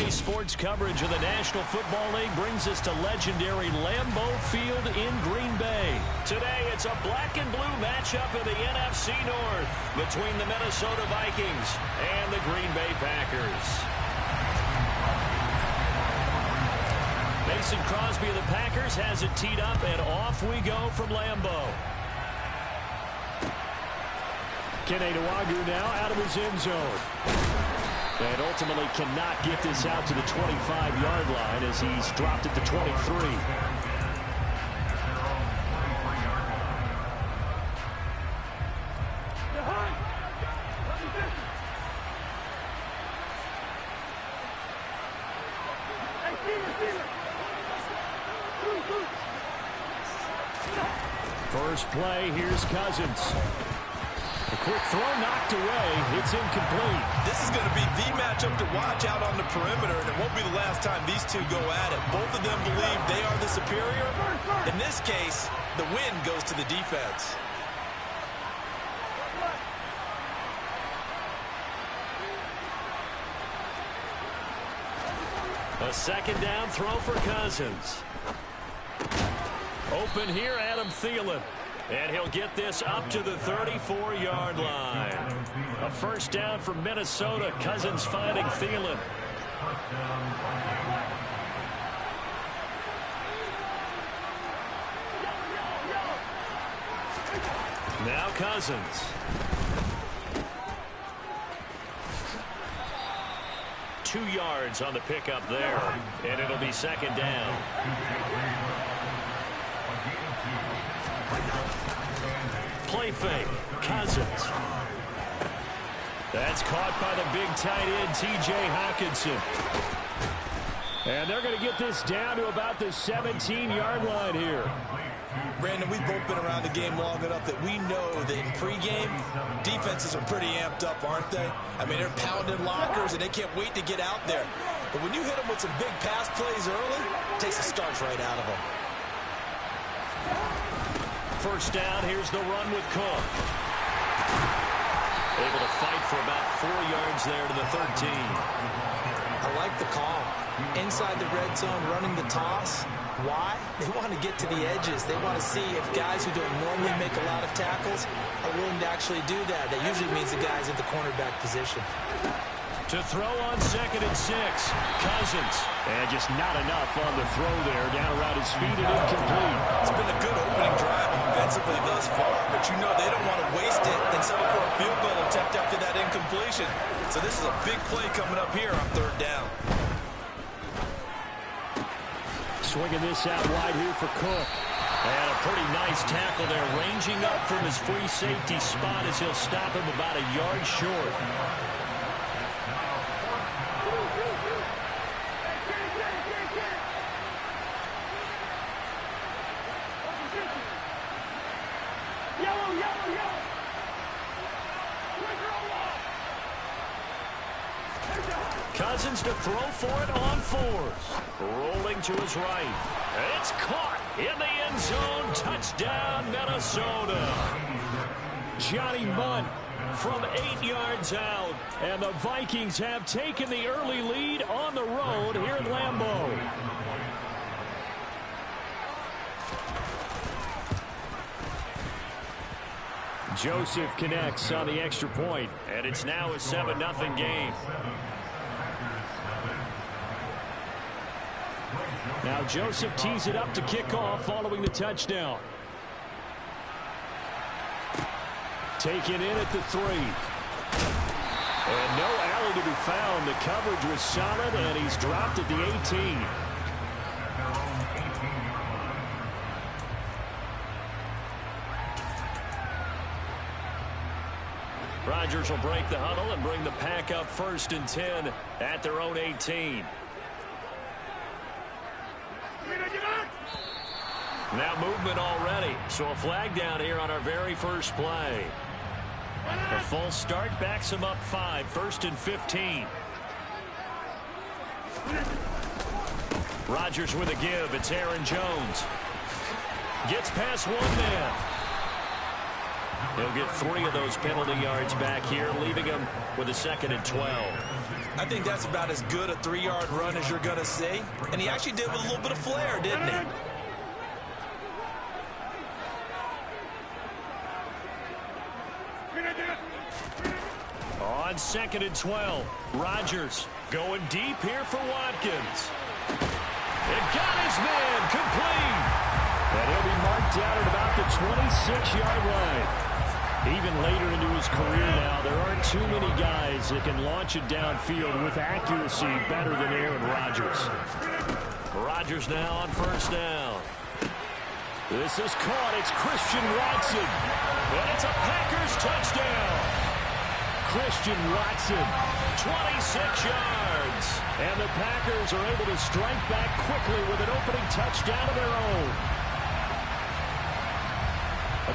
Today's sports coverage of the National Football League brings us to legendary Lambeau Field in Green Bay. Today, it's a black and blue matchup in the NFC North between the Minnesota Vikings and the Green Bay Packers. Mason Crosby of the Packers has it teed up, and off we go from Lambeau. Kene Nwangwu now out of his end zone. And ultimately cannot get this out to the 25-yard line as he's dropped it to 23. First play, here's Cousins. A quick throw knocked away. It's incomplete. This is going to be the matchup to watch out on the perimeter, and it won't be the last time these two go at it. Both of them believe they are the superior. In this case, the win goes to the defense. A second down throw for Cousins. Open here, Adam Thielen. And he'll get this up to the 34-yard line. A first down for Minnesota. Cousins finding Thielen. Now Cousins. Two yards on the pickup there. And it'll be second down. Play fake. Cousins. That's caught by the big tight end, T.J. Hockenson. And they're going to get this down to about the 17-yard line here. Brandon, we've both been around the game long enough that we know that in pregame, defenses are pretty amped up, aren't they? I mean, they're pounding lockers, and they can't wait to get out there. But when you hit them with some big pass plays early, it takes the starch right out of them. First down, here's the run with Cook. Able to fight for about 4 yards there to the 13. I like the call. Inside the red zone, running the toss. Why? They want to get to the edges. They want to see if guys who don't normally make a lot of tackles are willing to actually do that. That usually means the guys at the cornerback position. To throw on 2nd and 6. Cousins. And just not enough on the throw there. Down around his feet and incomplete. It's been a good opening drive offensively thus far, but you know they don't want to waste it and settle for a field goal attempt after that incompletion. So this is a big play coming up here on third down. Swinging this out wide here for Cook. And a pretty nice tackle there, ranging up from his free safety spot as he'll stop him about a yard short. Cousins to throw for it on 4th. Rolling to his right. It's caught in the end zone. Touchdown, Minnesota. Johnny Mundt from 8 yards out. And the Vikings have taken the early lead on the road here at Lambeau. Joseph connects on the extra point, and it's now a 7-0 game. Now Joseph tees it up to kick off following the touchdown. Taken in at the 3. And no alley to be found. The coverage was solid, and he's dropped at the 18. Rodgers will break the huddle and bring the pack up 1st and 10 at their own 18. Now movement already, so a flag down here on our very first play. A false start backs him up 5, 1st and 15. Rodgers with a give. It's Aaron Jones. Gets past one man. He'll get 3 of those penalty yards back here, leaving him with a 2nd and 12. I think that's about as good a 3-yard run as you're going to see. And he actually did with a little bit of flair, didn't he? On 2nd and 12, Rodgers going deep here for Watkins. It got his man complete. And he'll be marked down at about the 26-yard line. Even later into his career now, there aren't too many guys that can launch it downfield with accuracy better than Aaron Rodgers. Rodgers now on 1st down. This is caught. It's Christian Watson. And it's a Packers touchdown. Christian Watson, 26 yards. And the Packers are able to strike back quickly with an opening touchdown of their own.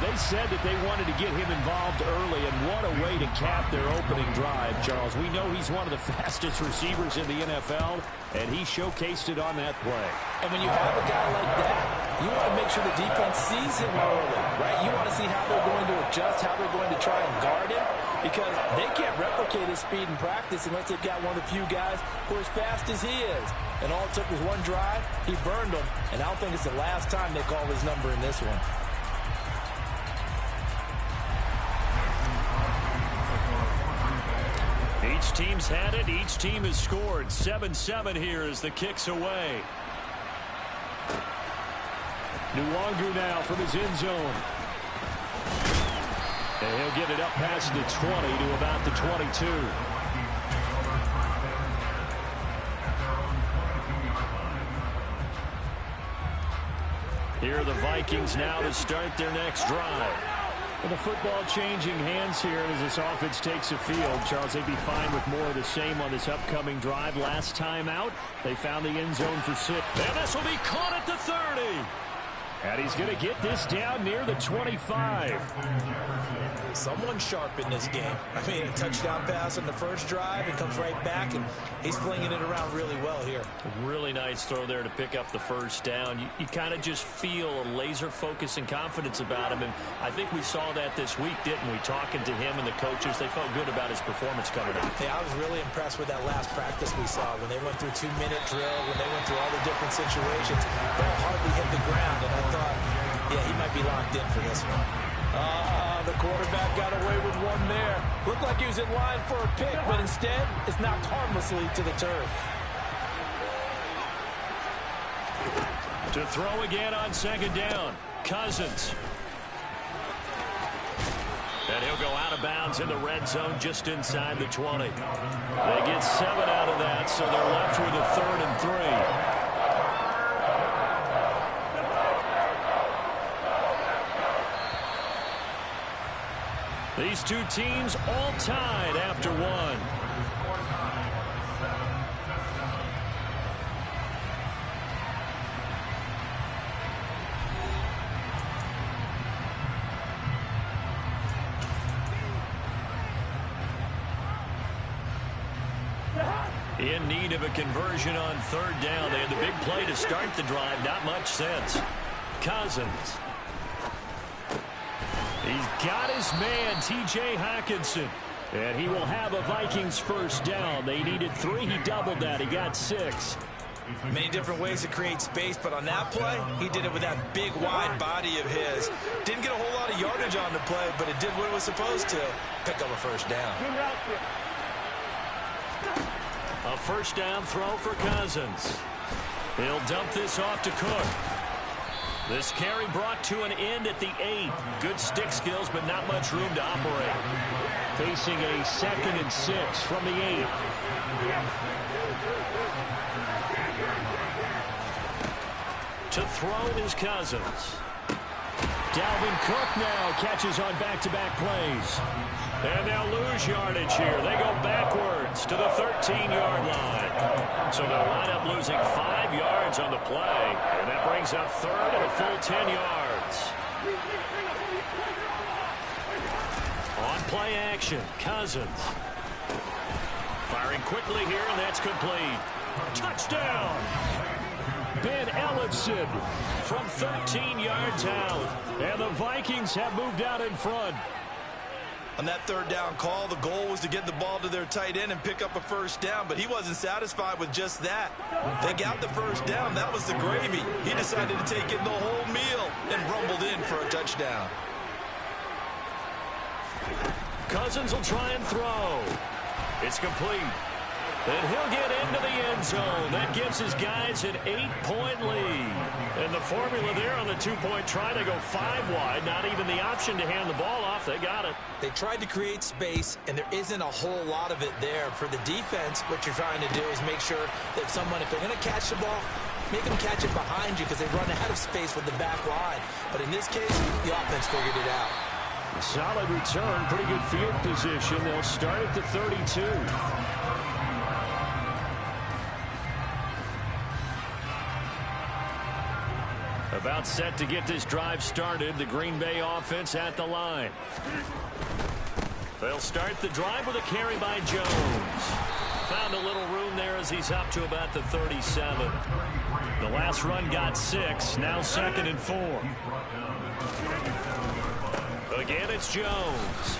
They said that they wanted to get him involved early, and what a way to cap their opening drive, Charles. We know he's one of the fastest receivers in the NFL, and he showcased it on that play. And when you have a guy like that, you want to make sure the defense sees him early, right? You want to see how they're going to adjust, how they're going to try and guard him, because they can't replicate his speed in practice unless they've got one of the few guys who are as fast as he is. And all it took was one drive. He burned them, and I don't think it's the last time they call his number in this one. Each team's had it. Each team has scored. 7-7 here as the kick's away. Nwangu now from his end zone. And he'll get it up past the 20 to about the 22. Here are the Vikings now to start their next drive. And the football changing hands here as this offense takes the field. Charles, they'd be fine with more of the same on this upcoming drive. Last time out, they found the end zone for 6. And this will be caught at the 30. And he's going to get this down near the 25. Someone sharp in this game. I mean, a touchdown pass on the first drive and comes right back, and he's flinging it around really well here. Really nice throw there to pick up the first down. You kind of just feel a laser focus and confidence about him, and I think we saw that this week, didn't we? Talking to him and the coaches, they felt good about his performance coming out. Yeah, I was really impressed with that last practice we saw when they went through 2-minute drill, when they went through all the different situations. Ball hardly hit the ground, and I thought, yeah, he might be locked in for this one. The quarterback got away with one there. Looked like he was in line for a pick, but instead, it's knocked harmlessly to the turf. To throw again on 2nd down, Cousins. And he'll go out of bounds in the red zone just inside the 20. They get 7 out of that, so they're left with a 3rd and 3. These two teams all tied after one. In need of a conversion on 3rd down. They had the big play to start the drive. Not much sense. Cousins. He's got his man, T.J. Hockenson. And he will have a Vikings 1st down. They needed 3. He doubled that. He got 6. Many different ways to create space, but on that play, he did it with that big, wide body of his. Didn't get a whole lot of yardage on the play, but it did what it was supposed to. Pick up a 1st down. A 1st down throw for Cousins. He'll dump this off to Cook. This carry brought to an end at the 8. Good stick skills, but not much room to operate. Facing a 2nd and 6 from the 8. To throw is Cousins. Dalvin Cook now catches on back-to-back plays. And they'll lose yardage here. They go backwards to the 13-yard line. So they'll wind up losing 5 yards on the play. And that brings up 3rd and a full 10 yards. On play action, Cousins. Firing quickly here, and that's complete. Touchdown! Ben Ellefson from 13 yards out. And the Vikings have moved out in front. On that third down call, the goal was to get the ball to their tight end and pick up a first down, but he wasn't satisfied with just that. They got the first down. That was the gravy. He decided to take in the whole meal and rumbled in for a touchdown. Cousins will try and throw. It's complete. And he'll get into the end zone. That gives his guys an 8-point lead. And the formula there on the two-point try to go 5 wide. Not even the option to hand the ball off. They got it. They tried to create space, and there isn't a whole lot of it there. For the defense, what you're trying to do is make sure that someone, if they're going to catch the ball, make them catch it behind you because they run out of space with the back line. But in this case, the offense figured it out. Solid return. Pretty good field position. They'll start at the 32. About set to get this drive started. The Green Bay offense at the line. They'll start the drive with a carry by Jones. Found a little room there as he's up to about the 37. The last run got 6. Now 2nd and 4. Again, it's Jones.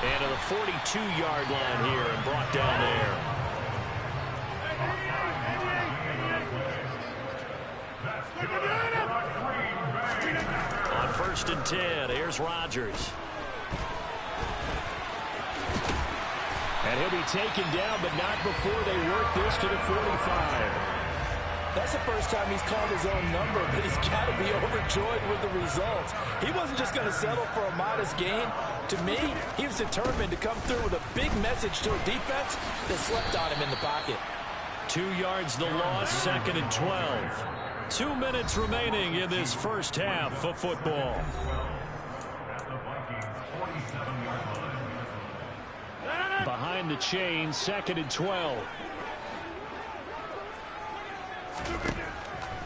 And to the 42-yard line here and brought down there. On 1st and 10, here's Rodgers. And he'll be taken down, but not before they work this to the 45. That's the first time he's called his own number, but he's got to be overjoyed with the results. He wasn't just going to settle for a modest gain. To me, he was determined to come through with a big message to a defense that slept on him in the pocket. 2 yards the loss, 2nd and 12. 2 minutes remaining in this first half of football. Behind the chain, 2nd and 12.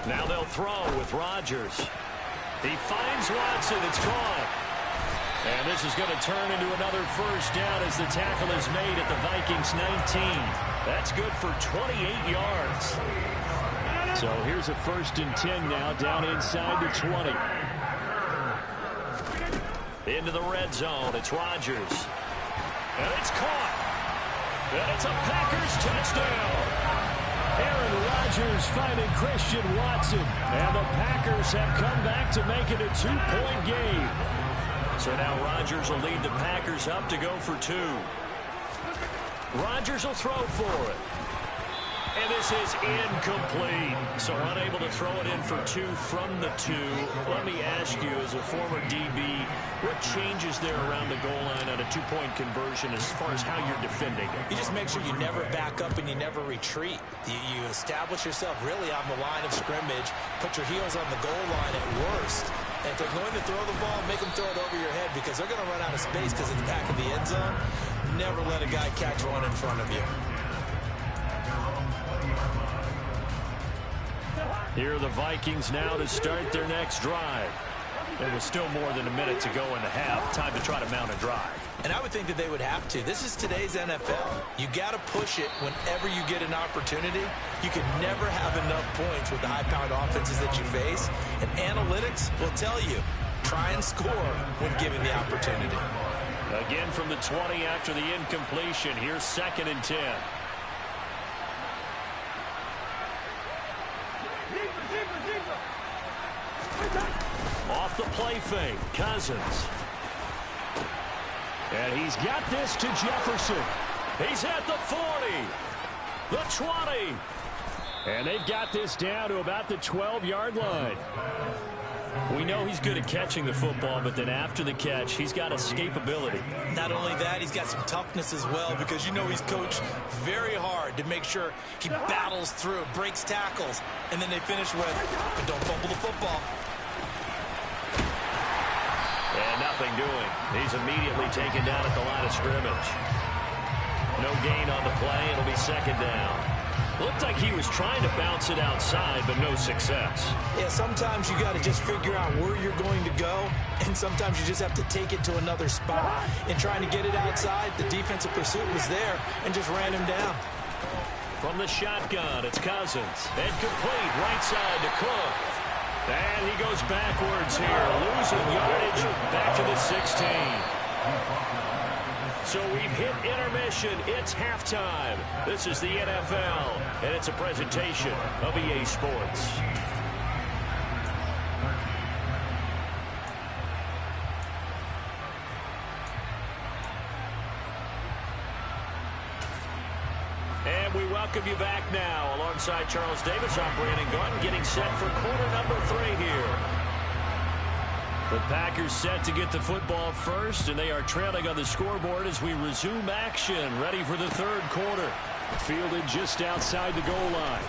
Now they'll throw with Rodgers. He finds Watson. It's caught. And this is going to turn into another first down as the tackle is made at the Vikings 19. That's good for 28 yards. So here's a 1st and 10 now, down inside the 20. Into the red zone. It's Rodgers. And it's caught. And it's a Packers touchdown. Aaron Rodgers finding Christian Watson. And the Packers have come back to make it a 2-point game. So now Rodgers will lead the Packers up to go for 2. Rodgers will throw for it. And this is incomplete. So unable to throw it in for 2 from the 2. Let me ask you, as a former DB, what changes there around the goal line on a 2-point conversion as far as how you're defending it? You just make sure you never back up and you never retreat. You establish yourself really on the line of scrimmage, put your heels on the goal line at worst. And if they're going to throw the ball, make them throw it over your head because they're going to run out of space because of the back of the end zone. Never let a guy catch one in front of you. Here are the Vikings now to start their next drive. There was still more than a minute to go in the half. Time to try to mount a drive. And I would think that they would have to. This is today's NFL. You got to push it whenever you get an opportunity. You can never have enough points with the high-powered offenses that you face. And analytics will tell you, try and score when given the opportunity. Again from the 20 after the incompletion. Here's 2nd and 10. Off the play fake, Cousins. And he's got this to Jefferson. He's at the 40, the 20. And they've got this down to about the 12-yard line. We know he's good at catching the football, but then after the catch, he's got escapability. Not only that, he's got some toughness as well because you know he's coached very hard to make sure he battles through, breaks tackles, and then they finish with, but don't fumble the football. And nothing doing. He's immediately taken down at the line of scrimmage. No gain on the play. It'll be 2nd down. Looked like he was trying to bounce it outside, but no success. Yeah, sometimes you got to just figure out where you're going to go, and sometimes you just have to take it to another spot. In trying to get it outside, the defensive pursuit was there and just ran him down. From the shotgun, it's Cousins. And complete right side to Cook. And he goes backwards here, losing yardage back to the 16. So we've hit intermission. It's halftime. This is the NFL, and it's a presentation of EA Sports. And we welcome you back now. Alongside Charles Davis, I'm Brandon Gaudin, getting set for quarter number 3 here. The Packers set to get the football first, and they are trailing on the scoreboard as we resume action, ready for the third quarter. Fielded just outside the goal line.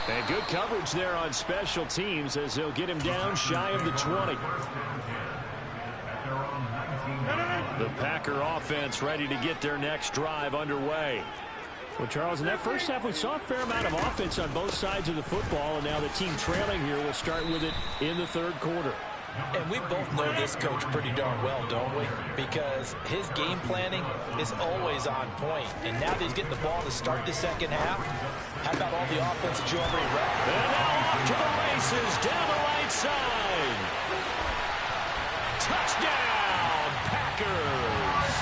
And good coverage there on special teams as they'll get him down shy of the 20. The Packer offense ready to get their next drive underway. Well, Charles, in that first half, we saw a fair amount of offense on both sides of the football, and now the team trailing here will start with it in the third quarter. And we both know this coach pretty darn well, don't we? Because his game planning is always on point. And now that he's getting the ball to start the second half, how about all the offense that you already read? And now off to the races, down the right side. Touchdown, Packers.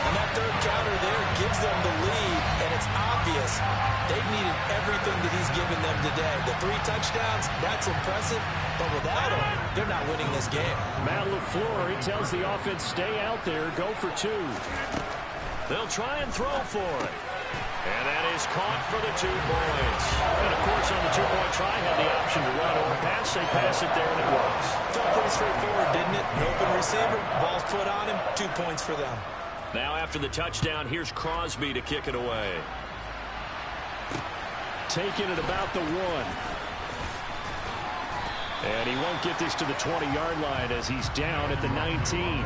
And that third counter there gives them the lead, and it's obvious they've needed everything that he's given them today. The 3 touchdowns, that's impressive, but without him, they're not winning this game. Matt LaFleur, he tells the offense, stay out there, go for 2. They'll try and throw for it. And that is caught for the 2 points. And, of course, on the 2-point try, had the option to run or pass. They pass it there, and it works. Felt pretty straightforward, didn't it? An open receiver, ball's put on him, 2 points for them. Now after the touchdown, here's Crosby to kick it away. Taking it about the 1. And he won't get this to the 20-yard line as he's down at the 19.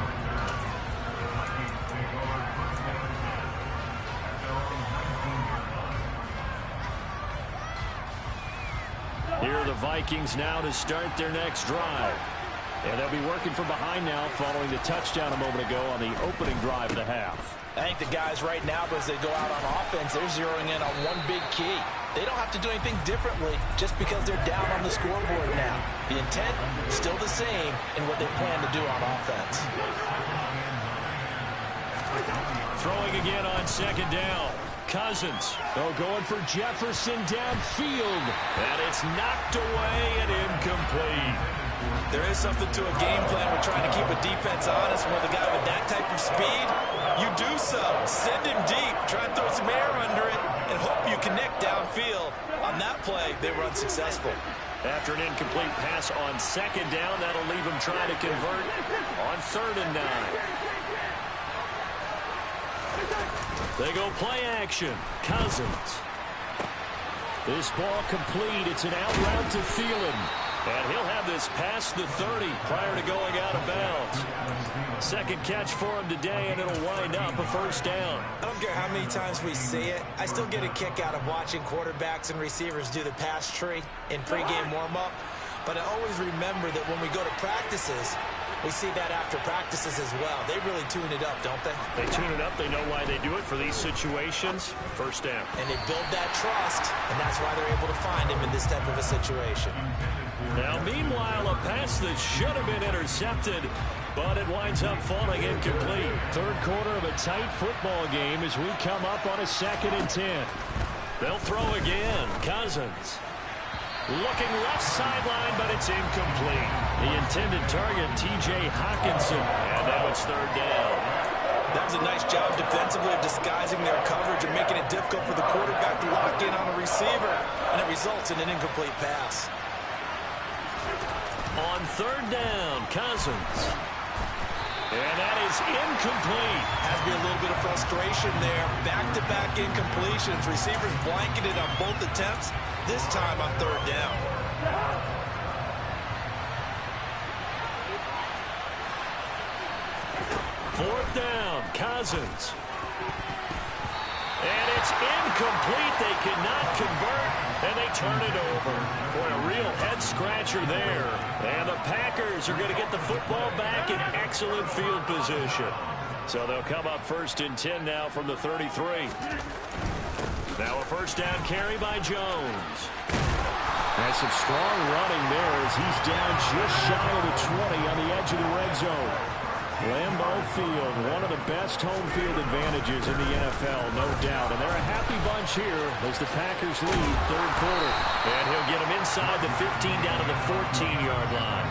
Here are the Vikings now to start their next drive. And they'll be working from behind now following the touchdown a moment ago on the opening drive of the half. I think the guys right now, as they go out on offense, they're zeroing in on one big key. They don't have to do anything differently just because they're down on the scoreboard now. The intent is still the same in what they plan to do on offense. Throwing again on second down. Cousins, going for Jefferson downfield. And it's knocked away and incomplete. There is something to a game plan. We're trying to keep a defense honest. With a guy with that type of speed, you do so. Send him deep. Try and throw some air under it and hope you connect downfield. On that play, they were unsuccessful. After an incomplete pass on second down, that'll leave them trying to convert on 3rd and 9. They go play action. Cousins. This ball complete. It's an out route to Thielen. And he'll have this past the 30 prior to going out of bounds. Second catch for him today, and it'll wind up a first down. I don't care how many times we see it. I still get a kick out of watching quarterbacks and receivers do the pass tree in pregame warm-up. But I always remember that when we go to practices, we see that after practices as well. They really tune it up, don't they? They tune it up. They know why they do it for these situations. First down. And they build that trust, and that's why they're able to find him in this type of a situation. Now, meanwhile, a pass that should have been intercepted, but it winds up falling incomplete. Third quarter of a tight football game as we come up on a 2nd and 10. They'll throw again. Cousins. Looking left sideline, but it's incomplete. The intended target, T.J. Hockenson. And now it's 3rd down. That was a nice job defensively of disguising their coverage and making it difficult for the quarterback to lock in on a receiver. And it results in an incomplete pass. On 3rd down, Cousins. And that is incomplete. Has to be a little bit of frustration there. Back-to-back incompletions. Receivers blanketed on both attempts. This time on 3rd down. 4th down, Cousins. And it's incomplete. They cannot convert, and they turn it over. Boy, a real head-scratcher there. And the Packers are going to get the football back in excellent field position. So they'll come up 1st and 10 now from the 33. Now a first down carry by Jones. And some strong running there as he's down just shy of the 20 on the edge of the red zone. Lambeau Field, one of the best home field advantages in the NFL, no doubt. And they're a happy bunch here as the Packers lead 3rd quarter. And he'll get them inside the 15 down to the 14-yard line.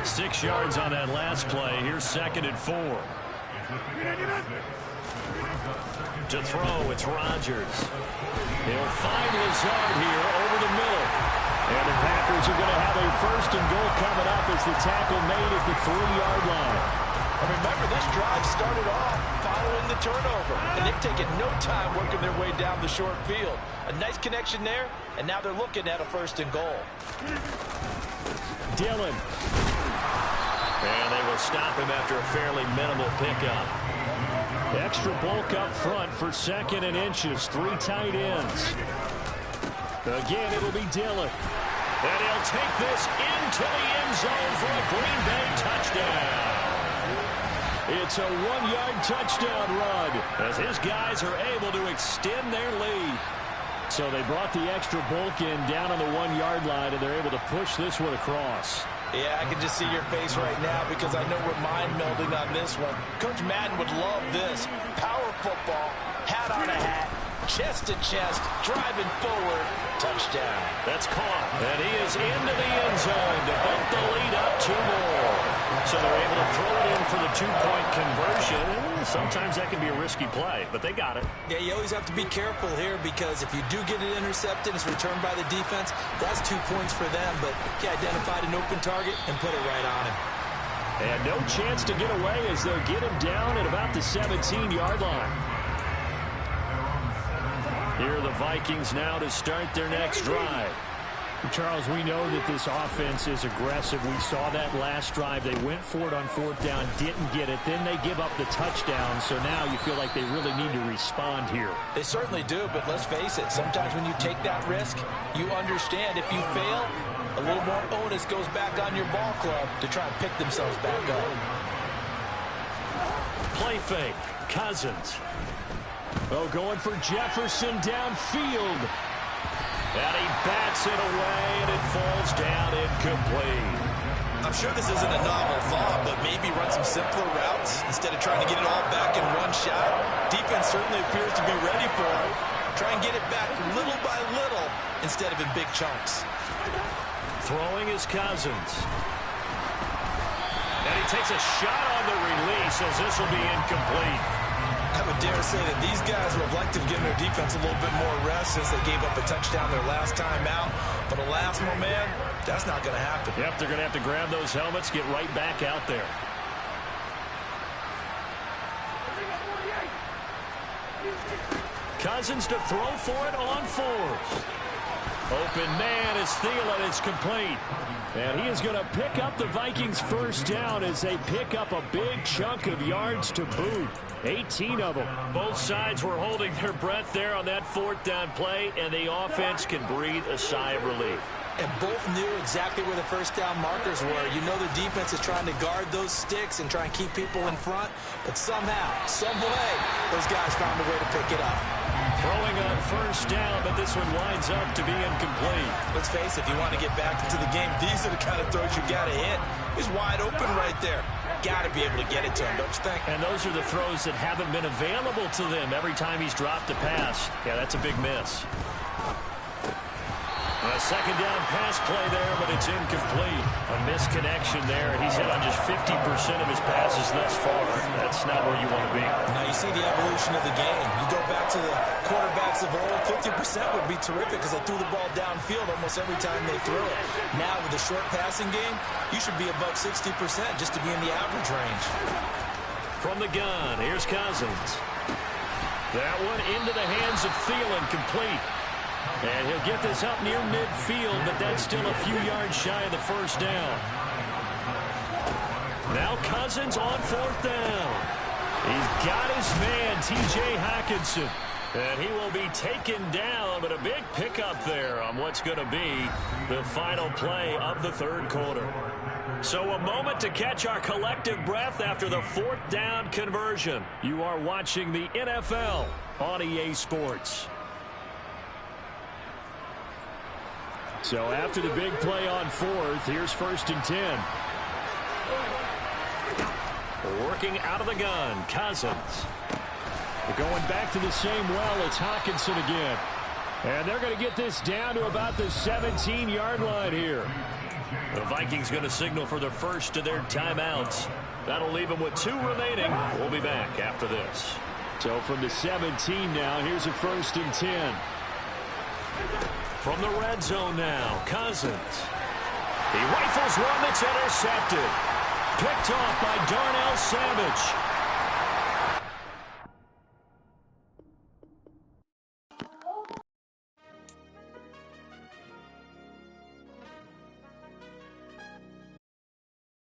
6 yards on that last play. Here's 2nd and 4. To throw, it's Rodgers. He'll find Lazard here over the middle. And the Packers are going to have a 1st and goal coming up as the tackle made at the 3-yard line. And remember, this drive started off following the turnover. And they've taken no time working their way down the short field. A nice connection there, and now they're looking at a 1st and goal. Dillon. And they will stop him after a fairly minimal pickup. Extra bulk up front for 2nd and inches. 3 tight ends. Again, it'll be Dillon. And he'll take this into the end zone for a Green Bay touchdown. It's a 1-yard touchdown run as his guys are able to extend their lead. So they brought the extra bulk in down on the 1-yard line, and they're able to push this one across. Yeah, I can just see your face right now because I know we're mind melding on this one. Coach Madden would love this. Power football, hat on a hat, chest to chest, driving forward, touchdown. That's caught, and he is into the end zone to bump the lead up 2 more. So they're able to throw it in for the 2-point conversion. Sometimes that can be a risky play, but they got it. Yeah, you always have to be careful here because if you do get it intercepted, it's returned by the defense, that's 2 points for them. But he identified an open target and put it right on him. And no chance to get away as they'll get him down at about the 17-yard line. Here are the Vikings now to start their next drive. Charles, we know that this offense is aggressive. We saw that last drive. They went for it on 4th down, didn't get it. Then they give up the touchdown. So now you feel like they really need to respond here. They certainly do, but let's face it. Sometimes when you take that risk, you understand if you fail, a little more onus goes back on your ball club to try and pick themselves back up. Play fake. Cousins. Oh, going for Jefferson downfield. And he bats it away, and it falls down incomplete. I'm sure this isn't a novel thought, but maybe run some simpler routes instead of trying to get it all back in one shot. Defense certainly appears to be ready for it. Try and get it back little by little instead of in big chunks. Throwing is Cousins. And he takes a shot on the release as this will be incomplete. I would dare say that these guys would have liked to have given their defense a little bit more rest since they gave up a touchdown their last time out. But alas, my man, that's not going to happen. Yep, they're going to have to grab those helmets, get right back out there. Cousins to throw for it on 4th. Open man is Thielen. It's complete. And he is going to pick up the Vikings' 1st down as they pick up a big chunk of yards to boot. 18 of them. Both sides were holding their breath there on that 4th down play, and the offense can breathe a sigh of relief. And both knew exactly where the 1st down markers were. You know the defense is trying to guard those sticks and try and keep people in front, but somehow, some way, those guys found a way to pick it up. Throwing on 1st down, but this one winds up to be incomplete. Let's face it, if you want to get back into the game, these are the kind of throws you got to hit. He's wide open right there. Got to be able to get it to him, don't you think? And those are the throws that haven't been available to them every time he's dropped a pass. Yeah, that's a big miss. A 2nd down pass play there, but it's incomplete. A misconnection there. He's hit on just 50% of his passes thus far. That's not where you want to be. Now you see the evolution of the game. You go back to the quarterbacks of old, 50% would be terrific because they threw the ball downfield almost every time they threw it. Now with the short passing game, you should be above 60% just to be in the average range. From the gun, here's Cousins. That one into the hands of Thielen, complete. And he'll get this up near midfield, but that's still a few yards shy of the 1st down. Now Cousins on 4th down. He's got his man, T.J. Hockenson. And he will be taken down, but a big pickup there on what's going to be the final play of the third quarter. So a moment to catch our collective breath after the fourth down conversion. You are watching the NFL on EA Sports. So after the big play on fourth, here's 1st and 10. Working out of the gun, Cousins. We're going back to the same well. It's Hockenson again. And they're going to get this down to about the 17-yard line here. The Vikings going to signal for the first of their timeouts. That'll leave them with 2 remaining. We'll be back after this. So from the 17 now, here's a 1st and 10. From the red zone now, Cousins. He rifles one that's intercepted. Picked off by Darnell Savage.